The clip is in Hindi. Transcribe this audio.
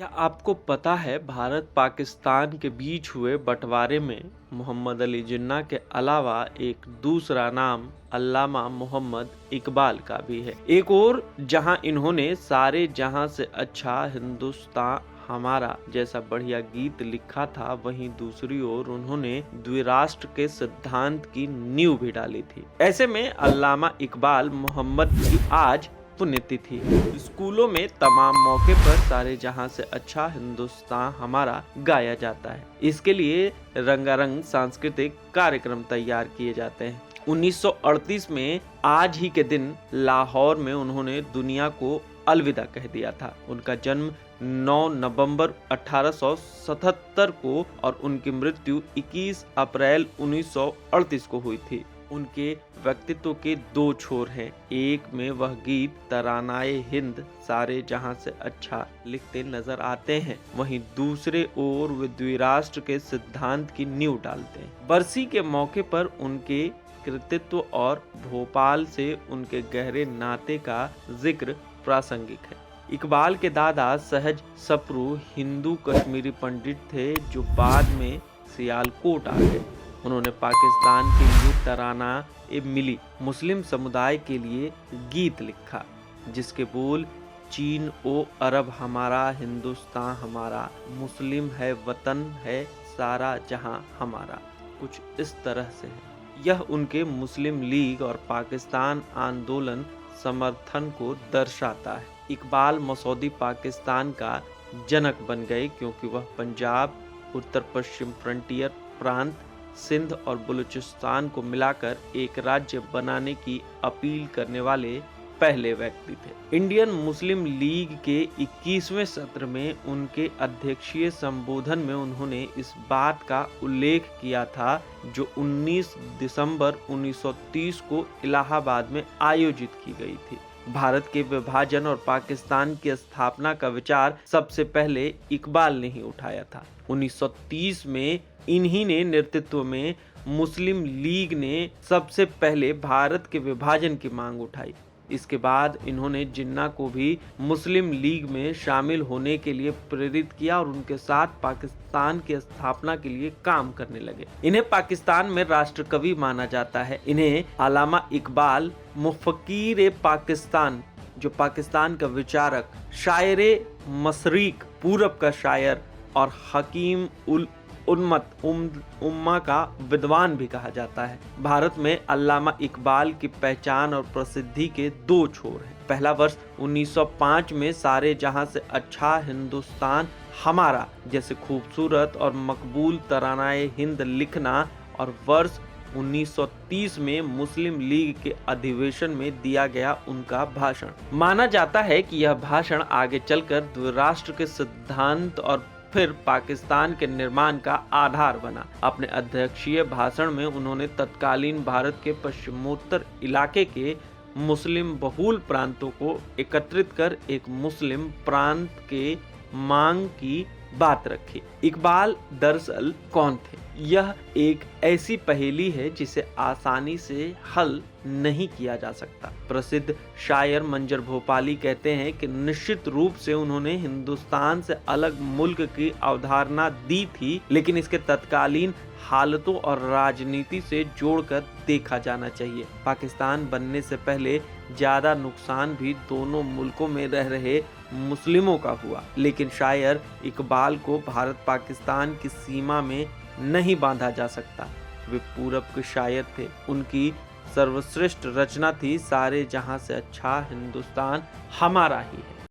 क्या आपको पता है भारत पाकिस्तान के बीच हुए बंटवारे में मोहम्मद अली जिन्ना के अलावा एक दूसरा नाम अल्लामा मोहम्मद इकबाल का भी है। एक और जहां इन्होंने सारे जहां से अच्छा हिंदुस्तान हमारा जैसा बढ़िया गीत लिखा था, वहीं दूसरी ओर उन्होंने द्विराष्ट्र के सिद्धांत की नींव भी डाली थी। ऐसे में अल्लामा इकबाल मोहम्मद की आज पुण्यतिथि है। स्कूलों में तमाम मौके पर सारे जहां से अच्छा हिंदुस्तान हमारा गाया जाता है। इसके लिए रंगारंग सांस्कृतिक कार्यक्रम तैयार किए जाते हैं। 1938 में आज ही के दिन लाहौर में उन्होंने दुनिया को अलविदा कह दिया था। उनका जन्म 9 नवंबर 1877 को और उनकी मृत्यु 21 अप्रैल 1938 को हुई थी। उनके व्यक्तित्व के दो छोर हैं। एक में वह गीत तरानाए हिंद सारे जहां से अच्छा लिखते नजर आते हैं, वहीं दूसरे ओर वे द्विराष्ट्र के सिद्धांत की नींव डालते हैं। बरसी के मौके पर उनके कृतित्व और भोपाल से उनके गहरे नाते का जिक्र प्रासंगिक है। इकबाल के दादा सहज सप्रू हिंदू कश्मीरी पंडित थे जो बाद में सियालकोट आ गए। उन्होंने पाकिस्तान के लिए तराना ए मिली मुस्लिम समुदाय के लिए गीत लिखा, जिसके बोल चीन ओ अरब हमारा, हिंदुस्तान हमारा, मुस्लिम है वतन है सारा जहां हमारा, कुछ इस तरह से है। यह उनके मुस्लिम लीग और पाकिस्तान आंदोलन समर्थन को दर्शाता है। इकबाल मसौदी पाकिस्तान का जनक बन गए क्योंकि वह पंजाब, उत्तर पश्चिम फ्रंटियर प्रांत, सिंध और बलूचिस्तान को मिलाकर एक राज्य बनाने की अपील करने वाले पहले व्यक्ति थे। इंडियन मुस्लिम लीग के 21वें सत्र में उनके अध्यक्षीय संबोधन में उन्होंने इस बात का उल्लेख किया था जो 19 दिसंबर 1930 को इलाहाबाद में आयोजित की गई थी। भारत के विभाजन और पाकिस्तान की स्थापना का विचार सबसे पहले इकबाल ने ही उठाया था। 1930 में इन्हीं ने नेतृत्व में मुस्लिम लीग ने सबसे पहले भारत के विभाजन की मांग उठाई। इसके बाद इन्होंने जिन्ना को भी मुस्लिम लीग में शामिल होने के लिए प्रेरित किया और उनके साथ पाकिस्तान की स्थापना के लिए काम करने लगे। इन्हें पाकिस्तान में राष्ट्र कवि माना जाता है। इन्हें अल्लामा इकबाल मुफक्कीर पाकिस्तान, जो पाकिस्तान का विचारक, शायरे मशरिक, पूरब का शायर और हकीम उल उम्मा का विद्वान भी कहा जाता है। भारत में अल्लामा इकबाल की पहचान और प्रसिद्धि के दो छोर हैं। पहला वर्ष 1905 में सारे जहां से अच्छा हिंदुस्तान हमारा जैसे खूबसूरत और मकबूल तरानाए हिंद लिखना, और वर्ष 1930 में मुस्लिम लीग के अधिवेशन में दिया गया उनका भाषण। माना जाता है कि यह भाषण आगे चलकर द्विराष्ट्र के सिद्धांत और फिर पाकिस्तान के निर्माण का आधार बना। अपने अध्यक्षीय भाषण में उन्होंने तत्कालीन भारत के पश्चिमोत्तर इलाके के मुस्लिम बहुल प्रांतों को एकत्रित कर एक मुस्लिम प्रांत के मांग की बात रखी। इकबाल दरअसल कौन थे? यह एक ऐसी पहेली है जिसे आसानी से हल नहीं किया जा सकता। प्रसिद्ध शायर मंजर भोपाली कहते हैं कि निश्चित रूप से उन्होंने हिंदुस्तान से अलग मुल्क की अवधारणा दी थी, लेकिन इसके तत्कालीन हालतों और राजनीति से जोड़कर देखा जाना चाहिए। पाकिस्तान बनने से पहले ज्यादा नुकसान भी दोनों मुल्कों में रह रहे मुस्लिमों का हुआ, लेकिन शायर इकबाल को भारत पाकिस्तान की सीमा में नहीं बांधा जा सकता। वे पूरब के शायर थे। उनकी सर्वश्रेष्ठ रचना थी सारे जहां से अच्छा हिंदुस्तान हमारा ही है।